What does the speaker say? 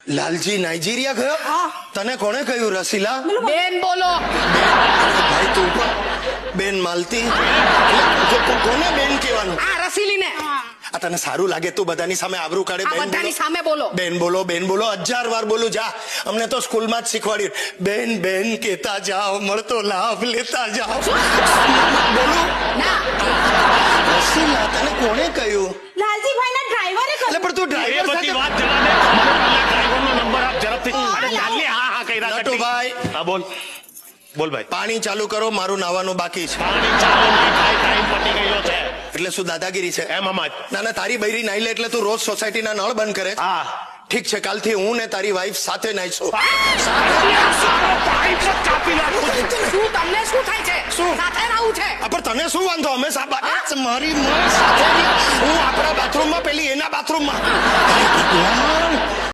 Lalji Nigeria ગયો? તને કોણે કહ્યું રસીલા? બેન બોલો. ભાઈ તું પણ બેન માલતી કોને બેન કહેવાનું? આ રસીલીને. આ તને સારું લાગે તું બધાની સામે આબરૂ કાઢે? આ બેન બધાની બોલો. સામે બોલો. બેન બોલો, બેન બોલો, 1000 વાર બોલું. જા, અમને તો સ્કૂલમાં જ શીખવાડ્યું, બેન બેન કહેતા જાઓ, મળતો લાભ લેતા જાઓ. બોલું ના. રસીલા તને કોણે કહ્યું? લાલજીભાઈના ડ્રાઈવરે એટલે પણ તું એ ડ્રાઈવર બધી સાથે વાત જવા દે. મને પહેલા ડ્રાઈવરનો નંબર આપ ઝડપથી. અરે ચાલને. હા કર્યા કરતી. નટુભાઈ. હા બોલ બોલ ભાઈ. પાણી ચાલુ કરો, મારું નાવાનું બાકી છે. પાણી ચાલુ નહીં થાય, ટાઈમ પતી ગયો છે. એટલે શું દાદાગીરી છે? એમ જ. ના ના, તારી બૈરી નાઈ લે એટલે તું રોજ સોસાયટીના નળ બંધ કરે છે? હા. ઠીક છે, કાલથી હું ને તારી વાઈફ સાથે નાઈશું. સારો પાઇપ જ કાપી નાખું છું. શું તમને શું થાય છે? શું? સાથે રહું છે. પણ તને શું વાંધો? અમે મારી માં સાથે હું આપણા બાથરૂમમાં, પેલી એના બાથરૂમમાં.